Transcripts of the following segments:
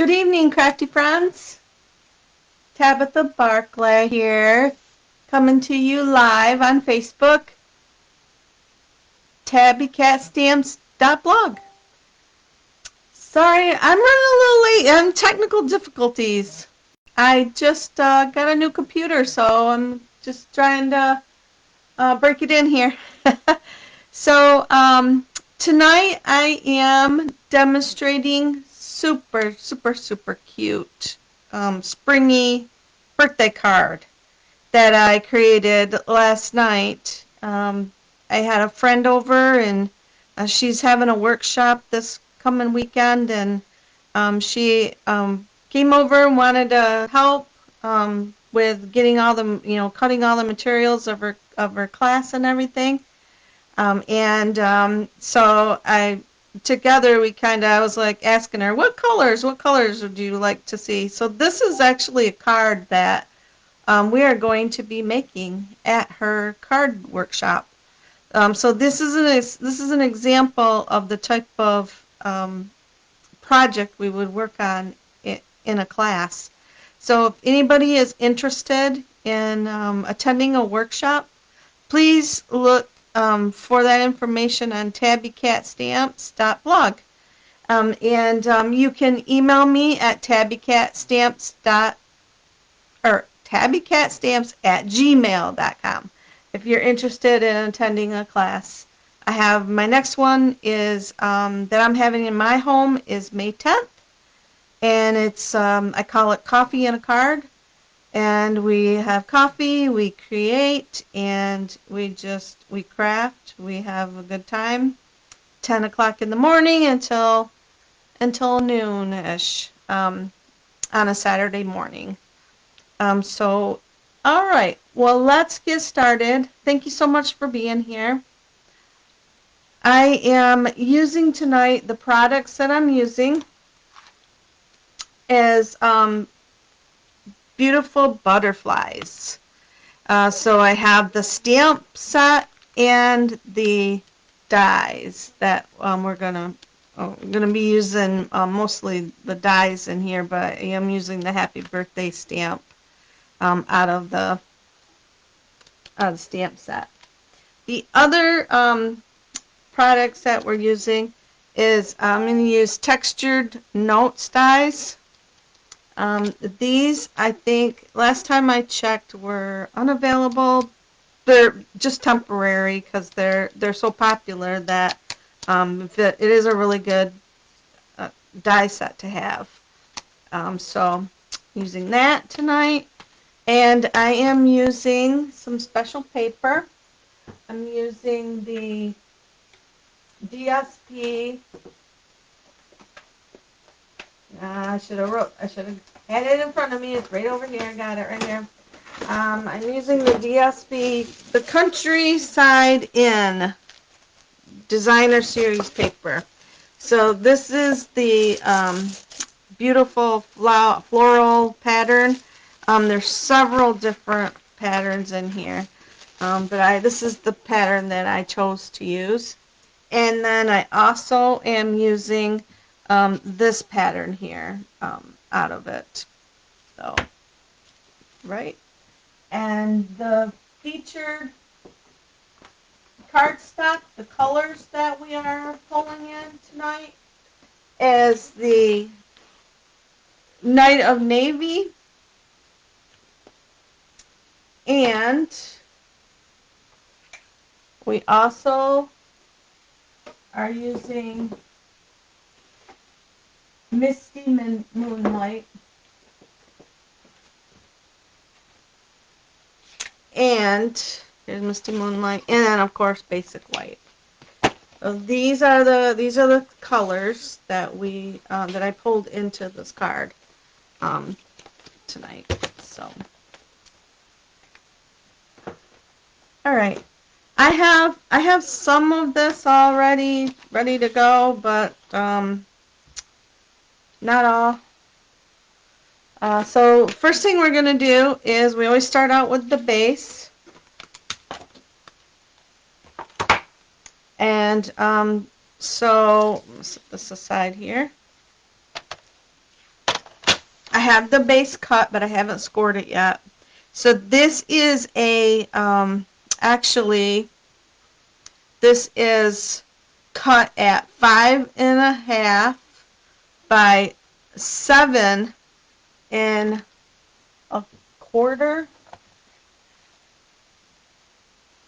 Good evening, crafty friends. Tabitha Barclay here, coming to you live on Facebook, tabbycatstamps.blog. Sorry, I'm running a little late on technical difficulties. I just got a new computer, so I'm just trying to break it in here. So tonight I am demonstrating super cute springy birthday card that I created last night. I had a friend over, and she's having a workshop this coming weekend, and she came over and wanted to help with getting all the, cutting all the materials of her class and everything. So together I was like asking her, what colors would you like to see? So this is actually a card that we are going to be making at her card workshop. So this is an example of the type of project we would work on in a class. So if anybody is interested in attending a workshop, please look for that information on tabbycatstamps.blog. You can email me at tabbycatstamps@gmail.com if you're interested in attending a class. I have my next one is that I'm having in my home is May 10th, and it's I call it Coffee and a Card. And we have coffee, we create, and we craft. We have a good time. 10 o'clock in the morning until noon-ish on a Saturday morning. All right. Well, let's get started. Thank you so much for being here. I am using tonight, the products that I'm using is beautiful butterflies. So I have the stamp set and the dies that we're gonna be using mostly the dies in here, but I am using the happy birthday stamp out of the stamp set. The other products that we're using is I'm going to use textured notes dies. These, I think, last time I checked, were unavailable. They're just temporary because they're so popular that it is a really good die set to have. So using that tonight, and I am using some special paper. I'm using the DSP. I should have had it in front of me. It's right over here. I got it right here. I'm using the DSP, the Countryside Inn Designer Series paper. So this is the beautiful floral pattern. There's several different patterns in here, but this is the pattern that I chose to use. And then I also am using this pattern here out of it. So, right. And the featured cardstock, the colors that we are pulling in tonight is the Night of Navy, and we also are using Misty Moonlight, and here's Misty Moonlight, and then of course Basic White. So these are the colors that that I pulled into this card tonight. So, all right, I have some of this already ready to go, but not all. So first thing we're going to do is we always start out with the base. And so set this aside here. have the base cut, but I haven't scored it yet. So this is a, actually, this is cut at 5.5 by 7.25.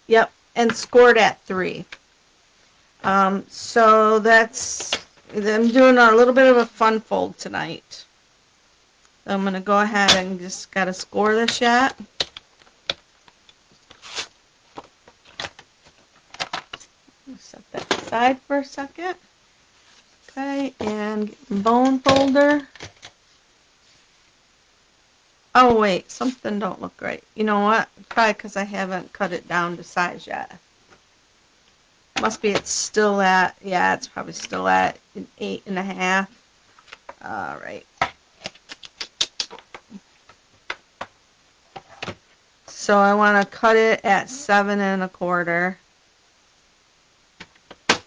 Yep, and scored at 3. So I'm doing a little bit of a fun fold tonight. I'm going to go ahead and just got to score this yet. Set that aside for a second. Okay, and bone folder. Oh wait, something don't look right. You know what? Probably because I haven't cut it down to size yet. Must be it's still at, yeah, it's probably still at an 8.5. All right. So I want to cut it at 7.25. That's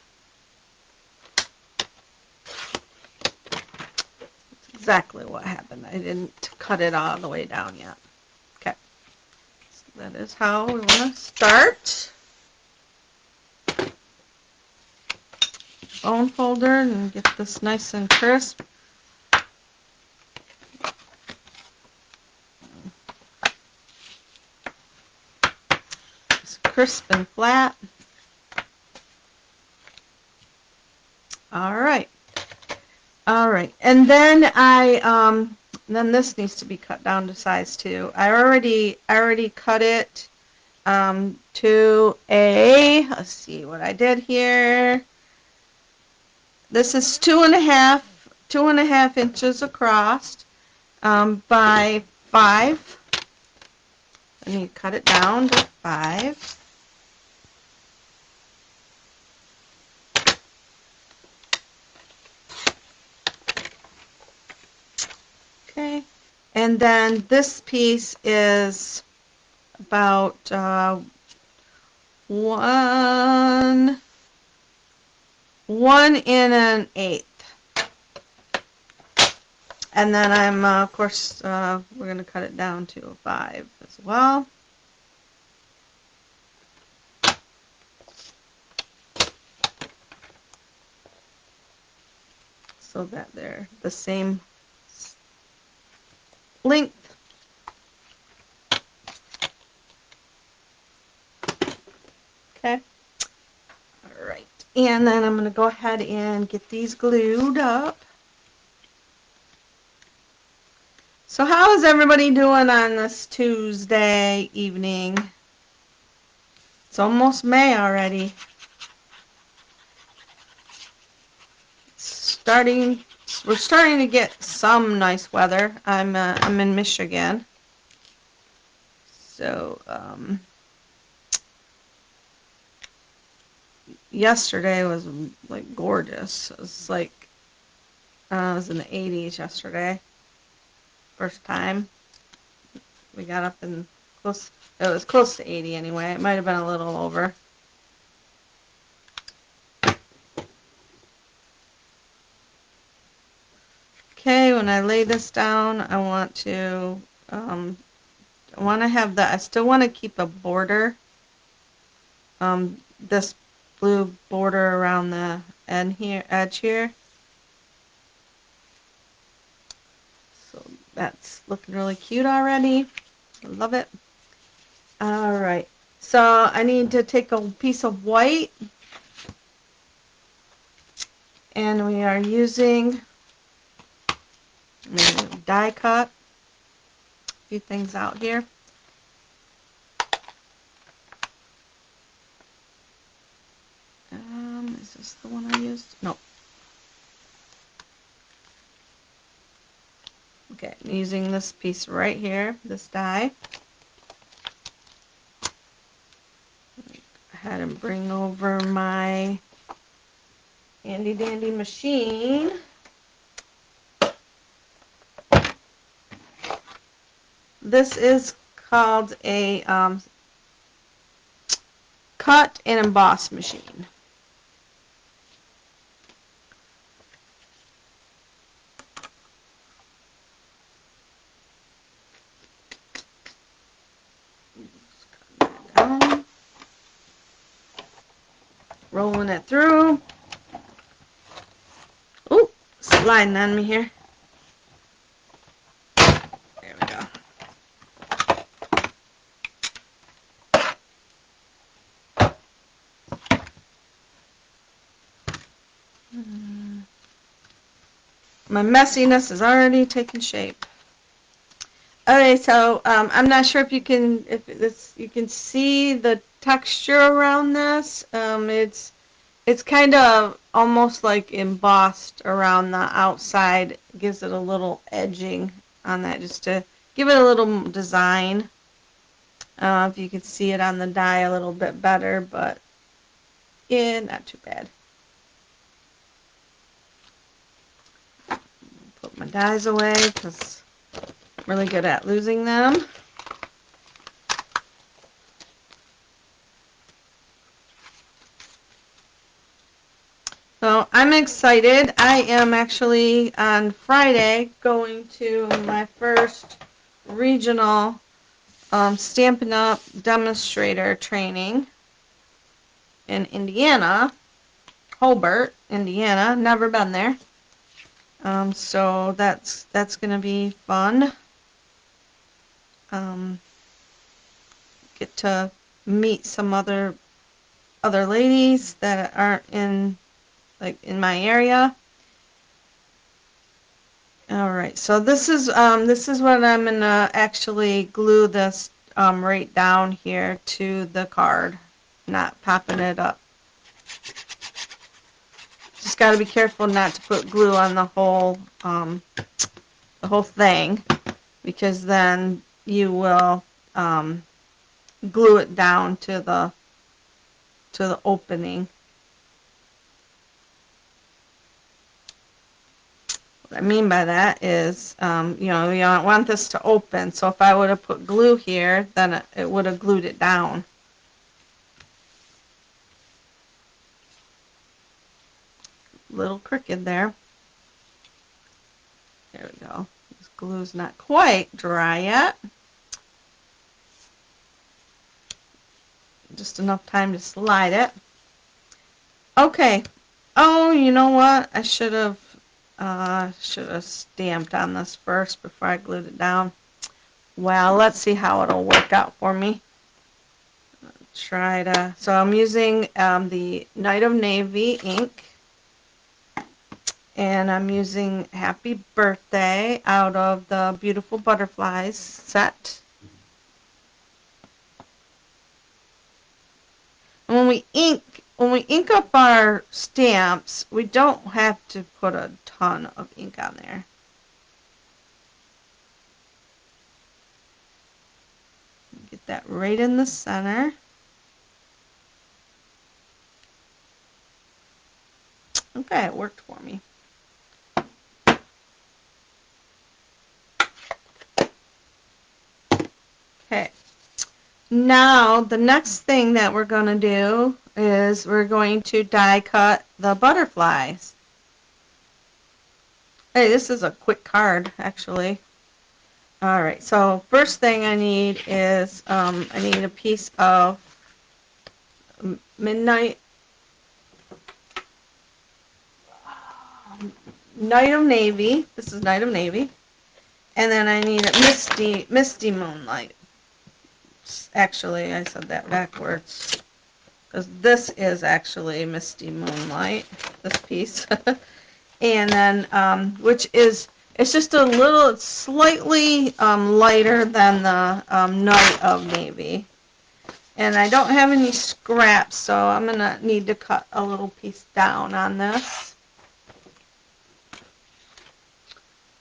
exactly what happened. I didn't cut it all the way down yet. Okay. So that is how we want to start. Bone folder and get this nice and crisp. It's crisp and flat. All right. All right. And then then this needs to be cut down to size 2. I already cut it to a, let's see what I did here. This is 2.5 inches across by 5. I need to cut it down to 5. Okay, and then this piece is about 1 1 1/8. And then I'm, of course, we're going to cut it down to a 5 as well. So that they're the same length. Okay. All right. And then I'm going to go ahead and get these glued up. So how is everybody doing on this Tuesday evening? It's almost May already. We're starting to get some nice weather. I'm in Michigan. So yesterday was like gorgeous. It was like I was in the 80s yesterday. First time we got up in close. It was close to 80 anyway. It might have been a little over. Okay, when I lay this down, I want to have that. I still want to keep a border. This blue border around the edge here. So that's looking really cute already. I love it. All right. So I need to take a piece of white, and we are using die cut a few things out here. Is this the one I used? No. Okay, I'm using this piece right here, this die. Go ahead and bring over my handy dandy machine. This is called a cut and emboss machine. rolling it through. Ooh, sliding on me here. There we go. My messiness is already taking shape. Okay, so I'm not sure if you can you can see the texture around this. It's kind of almost like embossed around the outside. It gives it a little edging on that just to give it a little design. If you can see it on the die a little bit better, but yeah, not too bad. Put my dies away because I'm really good at losing them. So I'm excited. I am actually on Friday going to my first regional Stampin' Up demonstrator training in Indiana, Hobart, Indiana. Never been there. So that's going to be fun. Get to meet some other ladies that aren't in my area. All right, so this is what I'm gonna actually glue this right down here to the card, not popping it up. Just got to be careful not to put glue on the whole thing, because then you will glue it down to the opening. What I mean by that is, you don't want this to open. So if I would have put glue here, then it would have glued it down. Little crooked there. There we go. This glue's not quite dry yet. Just enough time to slide it. Okay. Oh, you know what? I should have stamped on this first before I glued it down. Well, let's see how it'll work out for me. So I'm using the Night of Navy ink, and I'm using Happy Birthday out of the Beautiful Butterflies set. And when we ink up our stamps, we don't have to put a ton of ink on there. Get that right in the center. Okay, it worked for me. Okay. Now, the next thing that we're going to do is we're going to die cut the butterflies. Hey, this is a quick card, actually. All right, so first thing I need is I need a piece of Night of Navy. This is Night of Navy. And then I need a Misty Moonlight. Actually, I said that backwards, because this is actually Misty Moonlight, this piece. And then, which is, it's just a little, it's slightly lighter than the Night of Navy. And I don't have any scraps, so I'm going to need to cut a little piece down on this.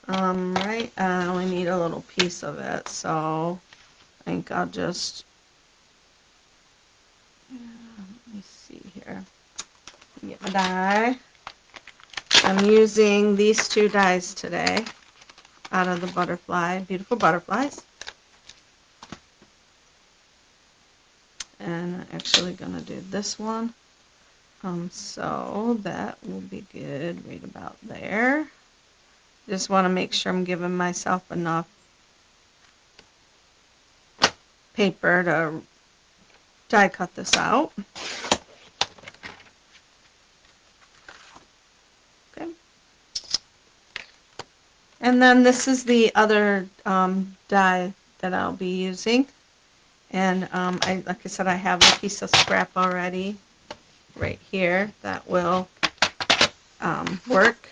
Right, I only need a little piece of it, so I think I'll just, let me see here, get my die. I'm using these two dies today out of the Beautiful Butterflies. And I'm actually going to do this one. So that will be good right about there. Just want to make sure I'm giving myself enough paper to die cut this out. And then this is the other die that I'll be using. And like I said, I have a piece of scrap already right here that will work.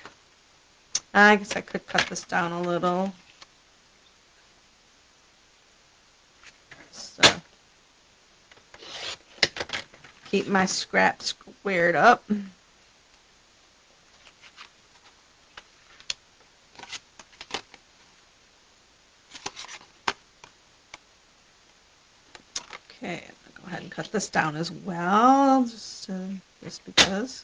I guess I could cut this down a little. So keep my scrap squared up. Okay, I'm gonna go ahead and cut this down as well, just because.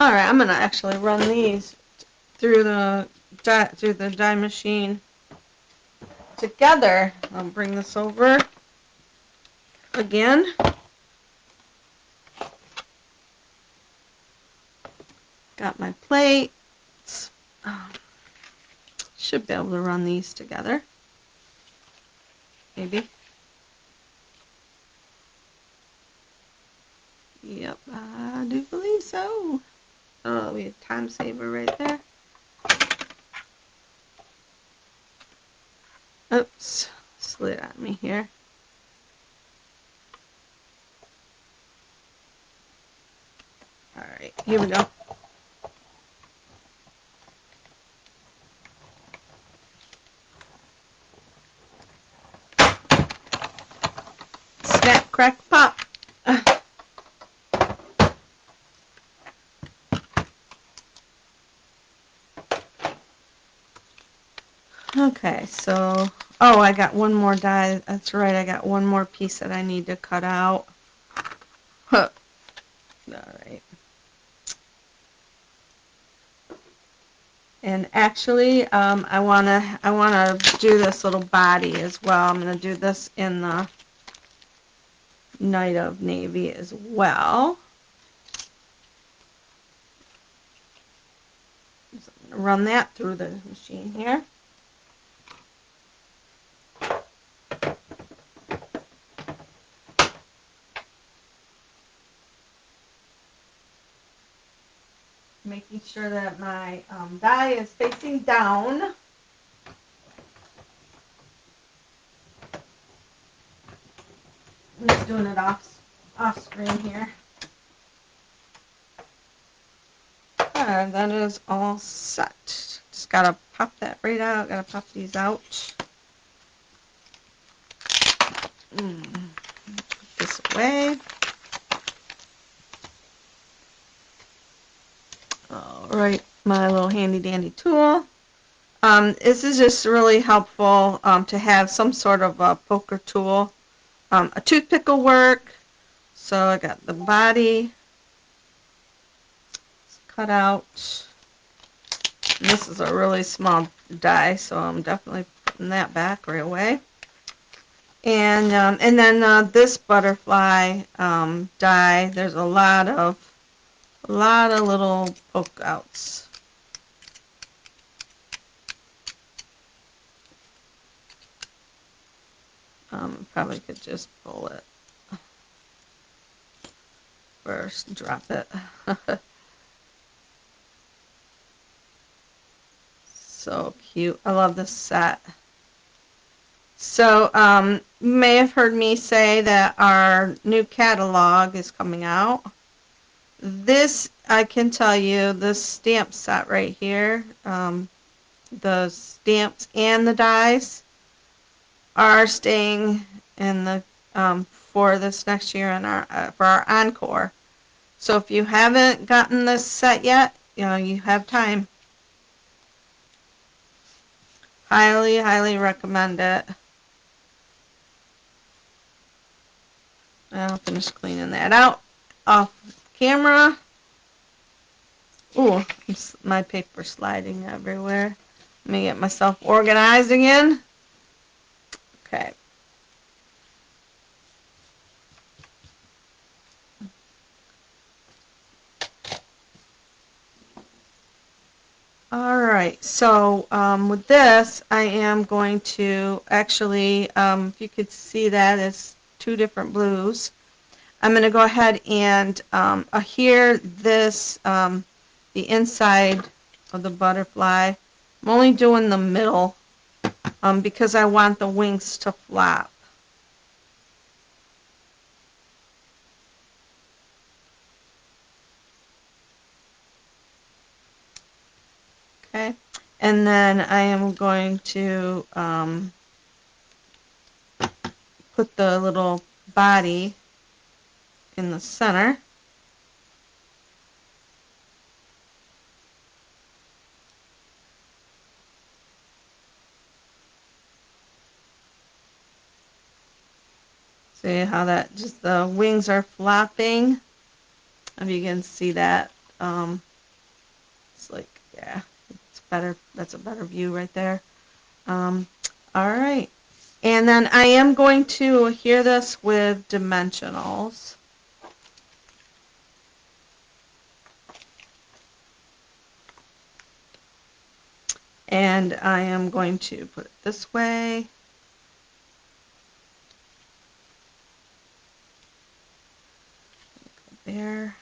All right, I'm gonna actually run these through the die machine together. I'll bring this over again. Got my plates. Should be able to run these together. Maybe. Yep, I do believe so. Oh, we have time saver right there. Oops, slid on me here. All right, here we go. Snap, crack, pop. Okay, so, oh, I got one more die. That's right, I got one more piece that I need to cut out. Huh. All right. And actually, I wanna do this little body as well. I'm gonna do this in the Night of Navy as well. So I'm gonna run that through the machine here. Making sure that my die is facing down. I'm just doing it off screen here. And that is all set. Just gotta pop that right out. Gotta pop these out. Put this away. All right, my little handy dandy tool. This is just really helpful to have some sort of a poker tool. A toothpick will work. So I got the body cut out. And this is a really small die, so I'm definitely putting that back right away. And then this butterfly die, there's a lot of little poke outs. Probably could just pull it first, drop it. So cute. I love this set. So you may have heard me say that our new catalog is coming out. This, I can tell you, this stamp set right here, the stamps and the dies are staying in the for this next year and for our encore. So if you haven't gotten this set yet, you have time. Highly, highly recommend it. I'll finish cleaning that out off camera. Ooh, my paper sliding everywhere. Let me get myself organized again. Okay. All right, so with this, I am going to actually, if you could see that, it's two different blues. I'm going to go ahead and adhere this, the inside of the butterfly. I'm only doing the middle because I want the wings to flap. Okay, and then I am going to put the little body in the center. See how that just the wings are flopping? If you can see that, it's like, yeah, it's better. That's a better view right there. All right. And then I am going to adhere this with dimensionals. And I am going to put it this way. There.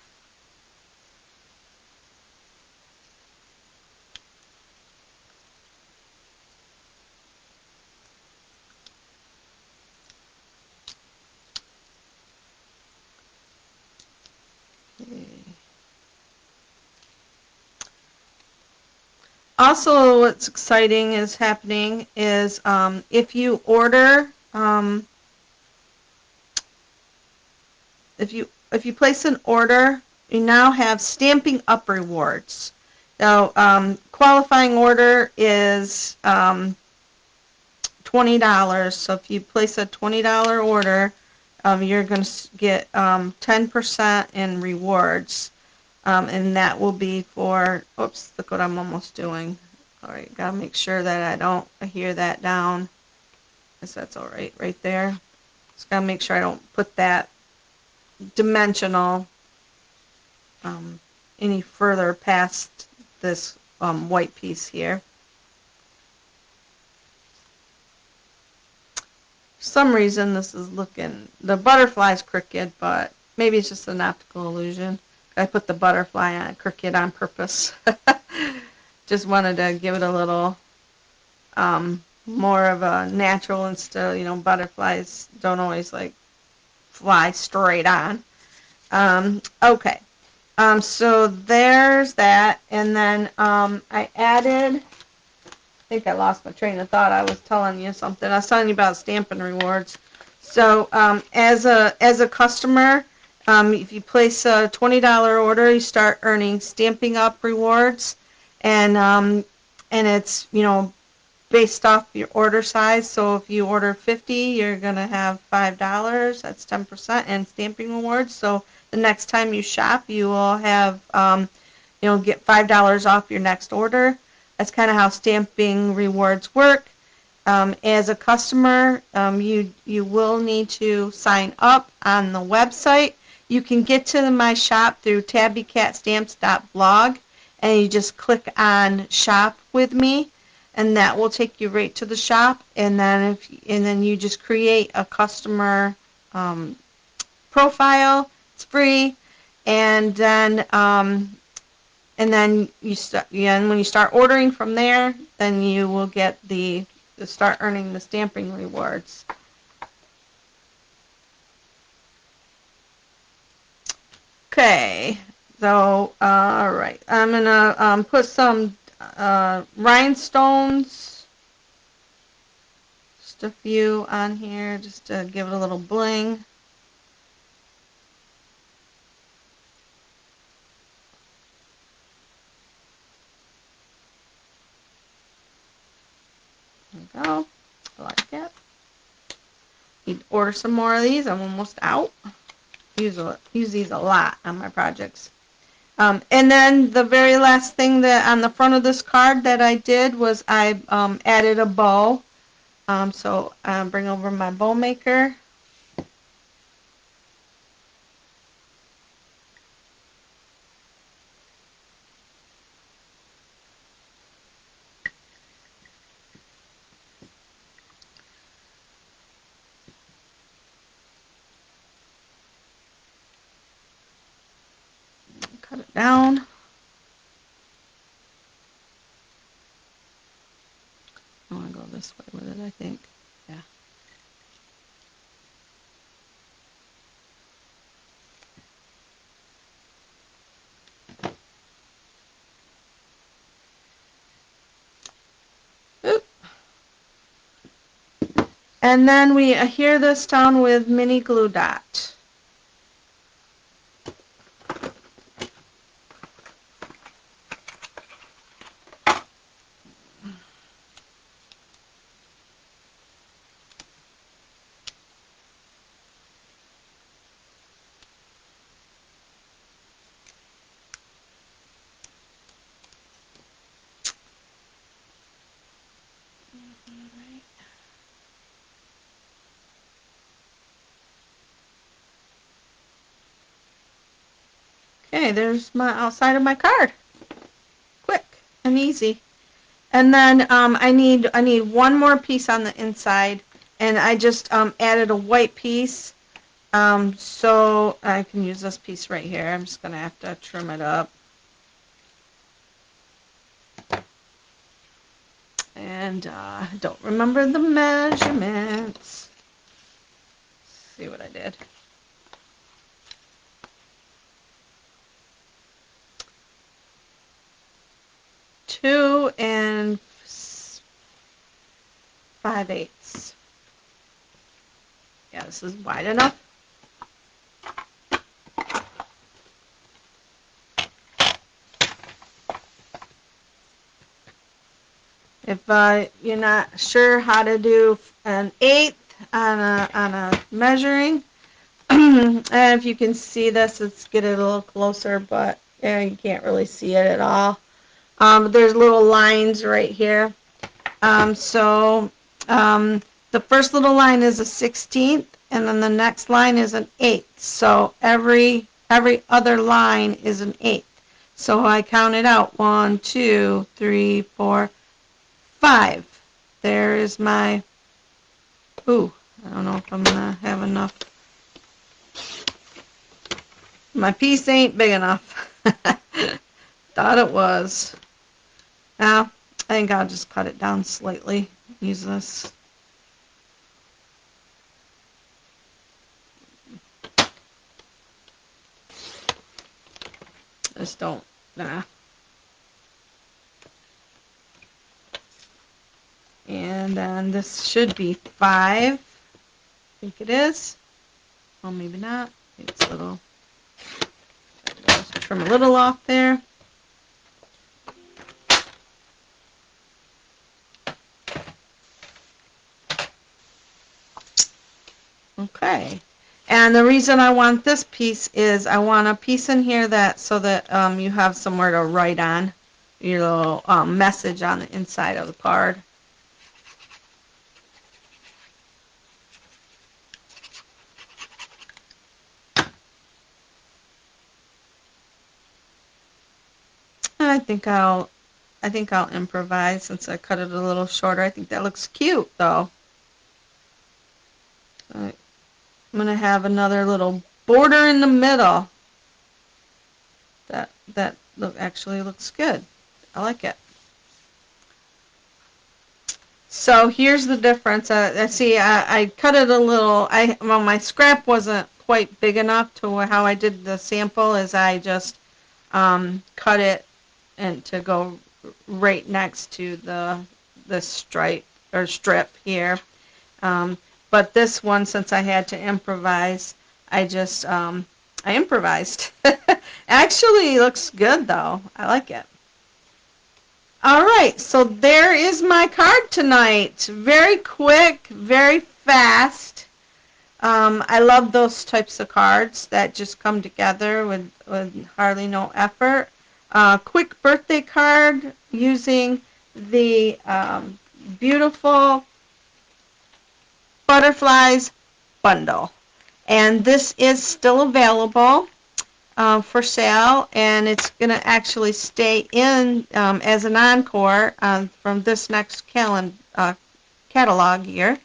Okay. Also, what's exciting is happening is if you order, if you place an order, you now have Stamping Up rewards. Now, qualifying order is $20. So if you place a $20 order, you're going to get 10% in rewards. And that will be for, oops, look what I'm almost doing. All right, got to make sure that I don't adhere that down. Guess that's all right, right there. Just got to make sure I don't put that dimensional any further past this white piece here. For some reason this is looking, the butterfly's crooked, but maybe it's just an optical illusion. I put the butterfly on crooked on purpose. Just wanted to give it a little more of a natural instead, butterflies don't always like fly straight on. Okay. So there's that, and then I added, I think I lost my train of thought. I was telling you something. I was telling you about Stampin' Rewards. So as a customer, if you place a $20 order, you start earning Stamping Up rewards, and it's based off your order size. So if you order 50, you're gonna have $5. That's 10% and stamping rewards. So the next time you shop, you will have get $5 off your next order. That's kind of how stamping rewards work. As a customer, you will need to sign up on the website. You can get to my shop through tabbycatstamps.blog, and you just click on Shop with Me, and that will take you right to the shop. And then you just create a customer profile. It's free, and then you start. Yeah, and when you start ordering from there, then you will get to start earning the stamping rewards. Okay, so all right, I'm gonna put some rhinestones, just a few on here, just to give it a little bling. There we go. I like it. Need to order some more of these. I'm almost out. Use these a lot on my projects. And then the very last thing that on the front of this card that I did was I added a bow. So bring over my bow maker. down. I want to go this way with it, I think. Yeah. Oop. And then we adhere this down with mini glue dot. Okay, there's my outside of my card. Quick and easy. And then I need one more piece on the inside, and I just added a white piece. So I can use this piece right here. I'm just gonna have to trim it up. And don't remember the measurements. Let's see what I did. 2 5/8. Yeah, this is wide enough. If you're not sure how to do an 1/8 on a measuring, and if you can see this, let's get it a little closer, but yeah, you can't really see it at all. There's little lines right here. So the first little line is a 1/16, and then the next line is an 1/8. So every other line is an 1/8. So I counted out 1, 2, 3, 4, 5. There is my, ooh, I don't know if I'm going to have enough. My piece ain't big enough. Thought it was. Now, I think I'll just cut it down slightly. Use this. Just don't, nah. And then this should be 5. I think it is. Well, maybe not. It's a little, trim a little off there. Okay. And the reason I want this piece is I want a piece in here that so that you have somewhere to write on your little message on the inside of the card. And I think I'll improvise since I cut it a little shorter. I think that looks cute though. I'm going to have another little border in the middle. That actually looks good. I like it. So here's the difference. I cut it a little. Well, my scrap wasn't quite big enough to how I did the sample. Is I just cut it and to go right next to the stripe or strip here. But this one, since I had to improvise, I improvised. Actually, looks good though. I like it. All right, so there is my card tonight. Very quick, very fast. I love those types of cards that just come together with hardly no effort. Quick birthday card using the beautiful Butterflies bundle. And this is still available for sale, and it's going to actually stay in as an encore from this next catalog year.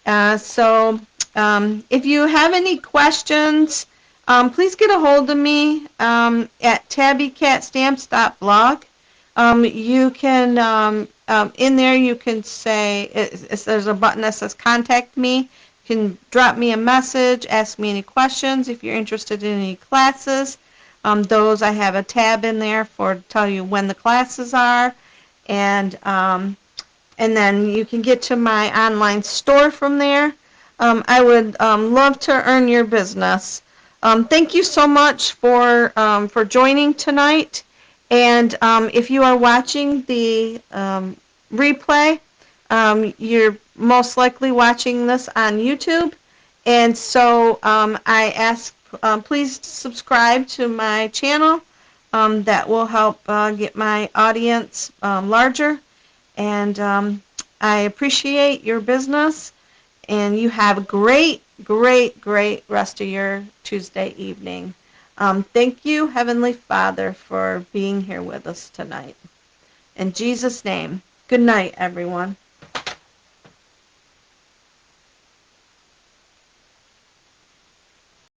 So if you have any questions, please get a hold of me at tabbycatstamps.blog. You can, in there you can say, there's a button that says contact me. You can drop me a message, ask me any questions if you're interested in any classes. Those I have a tab in there for to tell you when the classes are, and then you can get to my online store from there. I would love to earn your business. Thank you so much for joining tonight. And if you are watching the replay, you're most likely watching this on YouTube. And so I ask, please subscribe to my channel. That will help get my audience larger. And I appreciate your business. And you have a great, great, great rest of your Tuesday evening. Thank you, Heavenly Father, for being here with us tonight. In Jesus' name, good night, everyone.